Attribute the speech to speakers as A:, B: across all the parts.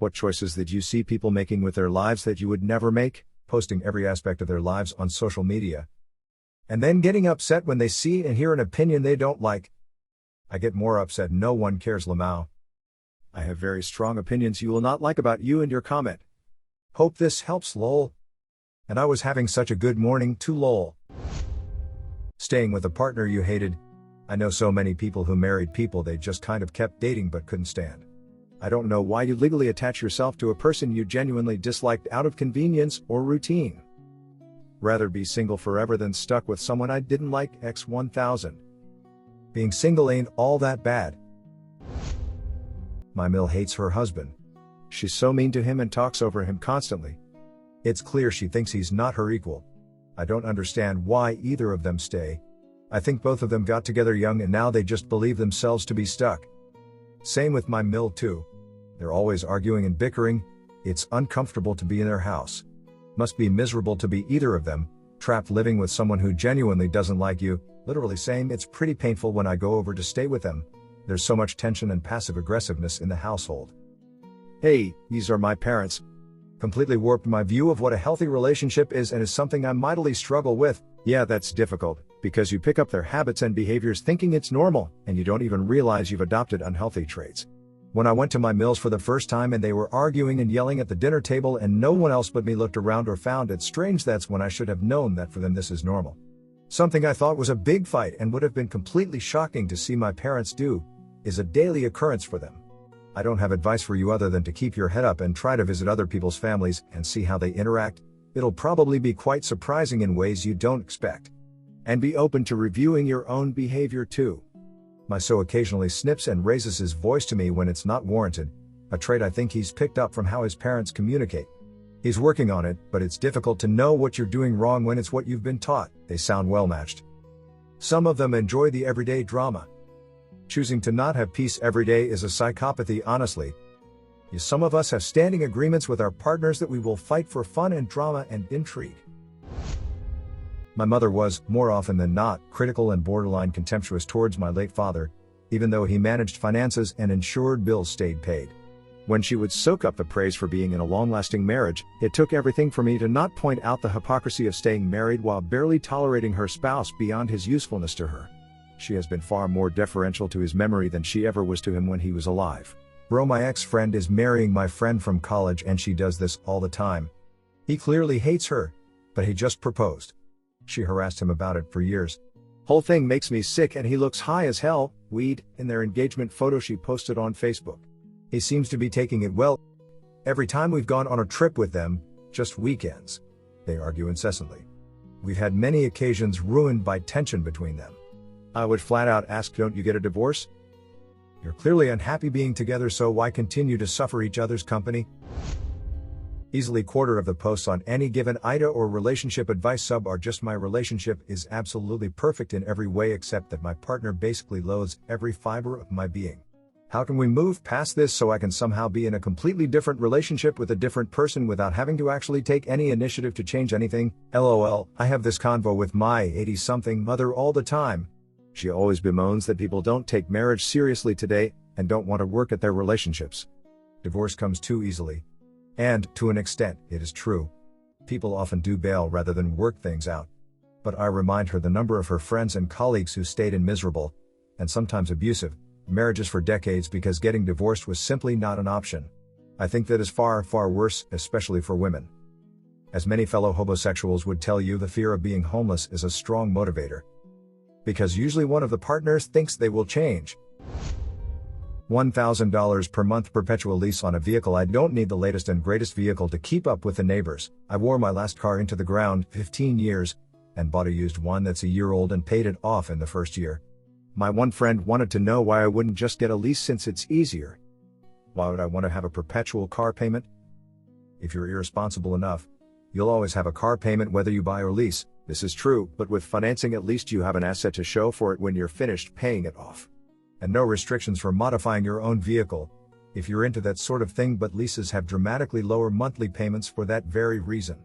A: What choices that you see people making with their lives that you would never make, posting every aspect of their lives on social media, and then getting upset when they see and hear an opinion they don't like. I get more upset no one cares, Lamau. I have very strong opinions you will not like about you and your comment. Hope this helps, lol. And I was having such a good morning too, lol. Staying with a partner you hated. I know so many people who married people they just kind of kept dating but couldn't stand. I don't know why you legally attach yourself to a person you genuinely disliked out of convenience or routine. Rather be single forever than stuck with someone I didn't like. X 1000. Being single ain't all that bad. My Mill hates her husband. She's so mean to him and talks over him constantly. It's clear she thinks he's not her equal. I don't understand why either of them stay. I think both of them got together young and now they just believe themselves to be stuck. Same with my Mill too. They're always arguing and bickering. It's uncomfortable to be in their house. Must be miserable to be either of them, trapped living with someone who genuinely doesn't like you. Literally same. It's pretty painful when I go over to stay with them. There's so much tension and passive aggressiveness in the household. Hey, these are my parents. Completely warped my view of what a healthy relationship is and is something I mightily struggle with. Yeah, that's difficult, because you pick up their habits and behaviors thinking it's normal, and you don't even realize you've adopted unhealthy traits. When I went to my Mills for the first time and they were arguing and yelling at the dinner table and no one else but me looked around or found it strange, that's when I should have known that for them this is normal. Something I thought was a big fight and would have been completely shocking to see my parents do, is a daily occurrence for them. I don't have advice for you other than to keep your head up and try to visit other people's families and see how they interact. It'll probably be quite surprising in ways you don't expect. And be open to reviewing your own behavior too. My so occasionally snips and raises his voice to me when it's not warranted, a trait I think he's picked up from how his parents communicate. He's working on it, but it's difficult to know what you're doing wrong when it's what you've been taught. They sound well matched. Some of them enjoy the everyday drama. Choosing to not have peace every day is a psychopathy, honestly. Yes, some of us have standing agreements with our partners that we will fight for fun and drama and intrigue. My mother was, more often than not, critical and borderline contemptuous towards my late father, even though he managed finances and ensured bills stayed paid. When she would soak up the praise for being in a long-lasting marriage, it took everything for me to not point out the hypocrisy of staying married while barely tolerating her spouse beyond his usefulness to her. She has been far more deferential to his memory than she ever was to him when he was alive. Bro, my ex-friend is marrying my friend from college and she does this all the time. He clearly hates her, but he just proposed. She harassed him about it for years. Whole thing makes me sick and he looks high as hell, weed, in their engagement photo she posted on Facebook. He seems to be taking it well. Every time we've gone on a trip with them, just weekends, they argue incessantly. We've had many occasions ruined by tension between them. I would flat out ask, don't you get a divorce? You're clearly unhappy being together, so why continue to suffer each other's company? Easily quarter of the posts on any given IDA or relationship advice sub are just my relationship is absolutely perfect in every way except that my partner basically loathes every fiber of my being. How can we move past this so I can somehow be in a completely different relationship with a different person without having to actually take any initiative to change anything? LOL, I have this convo with my 80-something mother all the time. She always bemoans that people don't take marriage seriously today and don't want to work at their relationships. Divorce comes too easily. And, to an extent, it is true. People often do bail rather than work things out. But I remind her the number of her friends and colleagues who stayed in miserable, and sometimes abusive, marriages for decades because getting divorced was simply not an option. I think that is far, far worse, especially for women. As many fellow homosexuals would tell you, the fear of being homeless is a strong motivator. Because usually one of the partners thinks they will change. $1,000 per month perpetual lease on a vehicle. I don't need the latest and greatest vehicle to keep up with the neighbors. I wore my last car into the ground, 15 years, and bought a used one that's a year old and paid it off in the first year. My one friend wanted to know why I wouldn't just get a lease since it's easier. Why would I want to have a perpetual car payment? If you're irresponsible enough, you'll always have a car payment whether you buy or lease. This is true, but with financing at least you have an asset to show for it when you're finished paying it off. And no restrictions for modifying your own vehicle, if you're into that sort of thing, but leases have dramatically lower monthly payments for that very reason.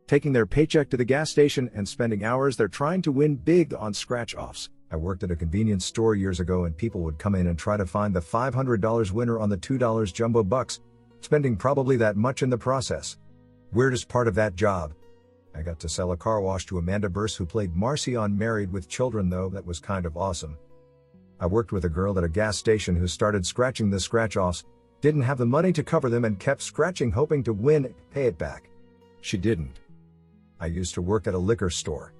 A: Taking their paycheck to the gas station and spending hours there trying to win big on scratch-offs. I worked at a convenience store years ago and people would come in and try to find the $500 winner on the $2 jumbo bucks, spending probably that much in the process. Weirdest part of that job? I got to sell a car wash to Amanda Burse, who played Marcy on Married with Children, though that was kind of awesome. I worked with a girl at a gas station who started scratching the scratch-offs, didn't have the money to cover them and kept scratching hoping to win, pay it back. She didn't. I used to work at a liquor store.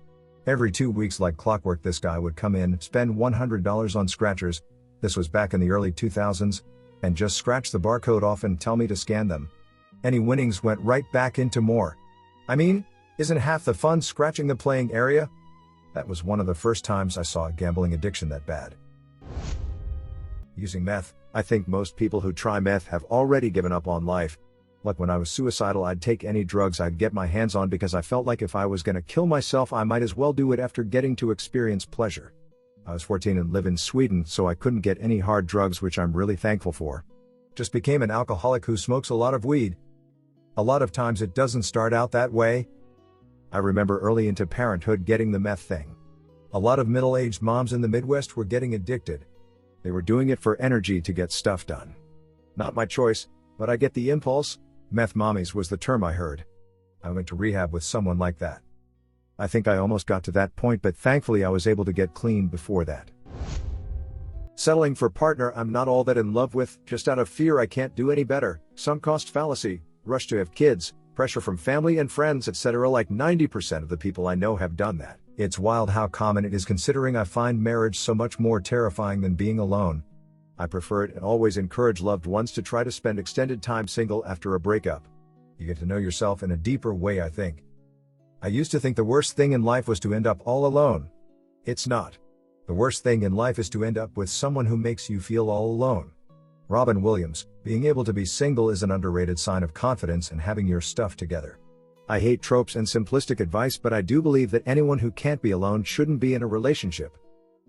A: Every 2 weeks like clockwork this guy would come in, spend $100 on scratchers, this was back in the early 2000s, and just scratch the barcode off and tell me to scan them. Any winnings went right back into more. I mean, isn't half the fun scratching the playing area? That was one of the first times I saw a gambling addiction that bad. Using meth. I think most people who try meth have already given up on life. Like when I was suicidal, I'd take any drugs I'd get my hands on because I felt like if I was gonna kill myself, I might as well do it after getting to experience pleasure. I was 14 and live in Sweden, so I couldn't get any hard drugs, which I'm really thankful for. Just became an alcoholic who smokes a lot of weed. A lot of times it doesn't start out that way. I remember early into parenthood getting the meth thing. A lot of middle-aged moms in the Midwest were getting addicted. They were doing it for energy to get stuff done. Not my choice, but I get the impulse. Meth mommies was the term I heard. I went to rehab with someone like that. I think I almost got to that point, but thankfully I was able to get clean before that. Settling for partner I'm not all that in love with, just out of fear I can't do any better, sunk cost fallacy, rush to have kids, pressure from family and friends, etc. Like 90% of the people I know have done that. It's wild how common it is, considering I find marriage so much more terrifying than being alone. I prefer it and always encourage loved ones to try to spend extended time single after a breakup. You get to know yourself in a deeper way, I think. I used to think the worst thing in life was to end up all alone. It's not. The worst thing in life is to end up with someone who makes you feel all alone. Robin Williams. Being able to be single is an underrated sign of confidence and having your stuff together. I hate tropes and simplistic advice, but I do believe that anyone who can't be alone shouldn't be in a relationship.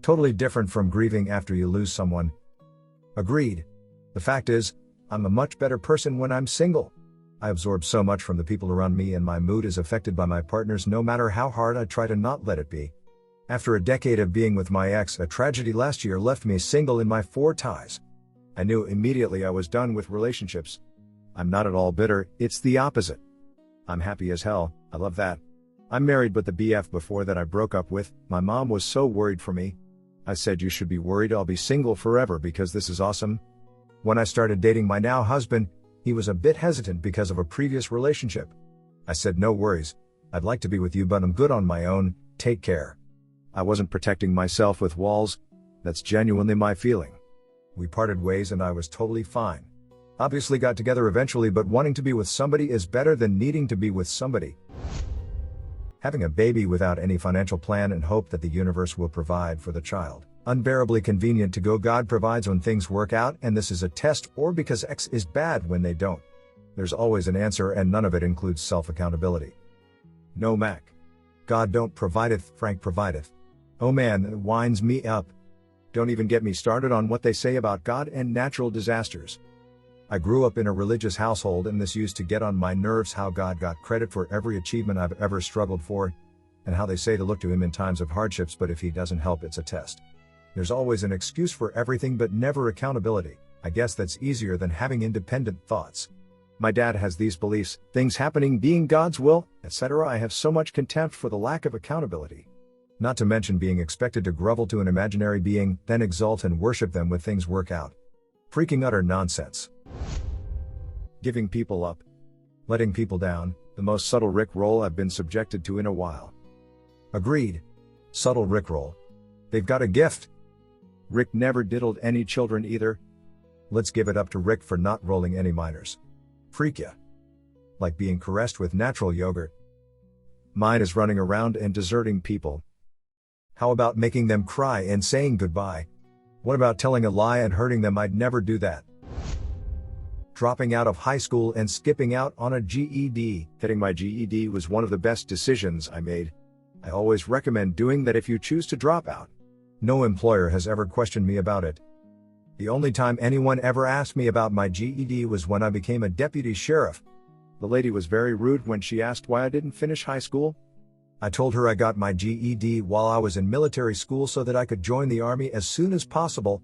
A: Totally different from grieving after you lose someone. Agreed. The fact is, I'm a much better person when I'm single. I absorb so much from the people around me and my mood is affected by my partners no matter how hard I try to not let it be. After a decade of being with my ex, a tragedy last year left me single in my 4 ties. I knew immediately I was done with relationships. I'm not at all bitter, it's the opposite. I'm happy as hell, I love that. I'm married, but the BF before that I broke up with, my mom was so worried for me. I said, you should be worried, I'll be single forever because this is awesome. When I started dating my now husband, he was a bit hesitant because of a previous relationship. I said, no worries, I'd like to be with you but I'm good on my own, take care. I wasn't protecting myself with walls, that's genuinely my feeling. We parted ways and I was totally fine. Obviously got together eventually, but wanting to be with somebody is better than needing to be with somebody. Having a baby without any financial plan and hope that the universe will provide for the child. Unbearably convenient to go God provides when things work out and this is a test, or because X is bad when they don't. There's always an answer and none of it includes self-accountability. No Mac. God don't provideth, Frank provideth. Oh man, it winds me up. Don't even get me started on what they say about God and natural disasters. I grew up in a religious household and this used to get on my nerves, how God got credit for every achievement I've ever struggled for, and how they say to look to him in times of hardships, but if he doesn't help it's a test. There's always an excuse for everything but never accountability. I guess that's easier than having independent thoughts. My dad has these beliefs, things happening being God's will, etc. I have so much contempt for the lack of accountability. Not to mention being expected to grovel to an imaginary being, then exalt and worship them when things work out. Freaking utter nonsense. Giving people up. Letting people down, the most subtle rickroll I've been subjected to in a while. Agreed. Subtle rickroll. They've got a gift. Rick never diddled any children either. Let's give it up to Rick for not rolling any minors. Freak ya. Like being caressed with natural yogurt. Mine is running around and deserting people. How about making them cry and saying goodbye? What about telling a lie and hurting them? I'd never do that. Dropping out of high school and skipping out on a GED. Getting my GED was one of the best decisions I made. I always recommend doing that if you choose to drop out. No employer has ever questioned me about it. The only time anyone ever asked me about my GED was when I became a deputy sheriff. The lady was very rude when she asked why I didn't finish high school. I told her I got my GED while I was in military school so that I could join the army as soon as possible.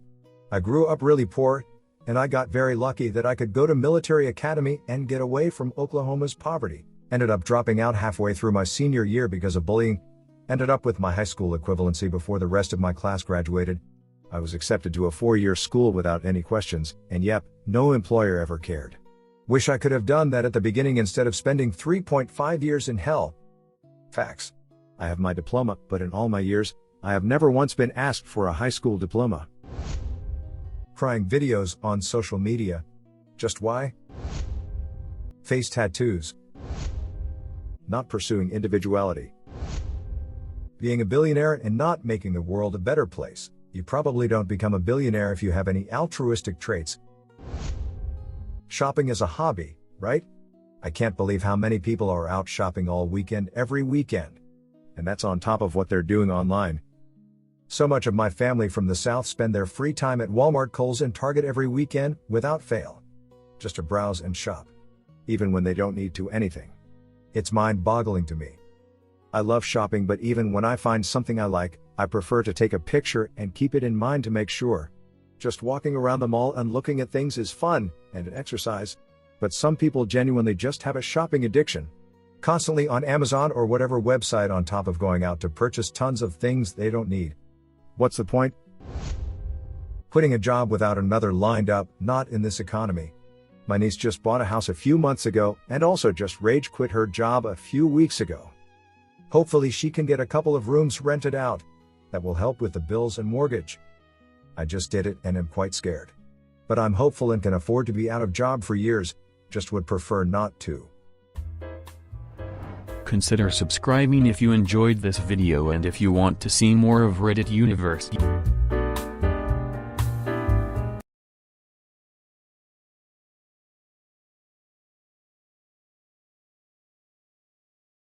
A: I grew up really poor, and I got very lucky that I could go to military academy and get away from Oklahoma's poverty. Ended up dropping out halfway through my senior year because of bullying. Ended up with my high school equivalency before the rest of my class graduated. I was accepted to a 4-year school without any questions, and yep, no employer ever cared. Wish I could have done that at the beginning instead of spending 3.5 years in hell. Facts. I have my diploma, but in all my years, I have never once been asked for a high school diploma. Crying videos on social media. Just why? Face tattoos. Not pursuing individuality. Being a billionaire and not making the world a better place. You probably don't become a billionaire if you have any altruistic traits. Shopping is a hobby, right? I can't believe how many people are out shopping all weekend every weekend. And that's on top of what they're doing online. So much of my family from the South spend their free time at Walmart, Kohl's, and Target every weekend, without fail. Just to browse and shop. Even when they don't need to anything. It's mind-boggling to me. I love shopping, but even when I find something I like, I prefer to take a picture and keep it in mind to make sure. Just walking around the mall and looking at things is fun, and an exercise. But some people genuinely just have a shopping addiction. Constantly on Amazon or whatever website on top of going out to purchase tons of things they don't need. What's the point? Quitting a job without another lined up, not in this economy. My niece just bought a house a few months ago and also just rage quit her job a few weeks ago. Hopefully she can get a couple of rooms rented out. That will help with the bills and mortgage. I just did it and am quite scared. But I'm hopeful and can afford to be out of job for years, just would prefer not to.
B: Consider subscribing if you enjoyed this video and if you want to see more of Reddit Universe.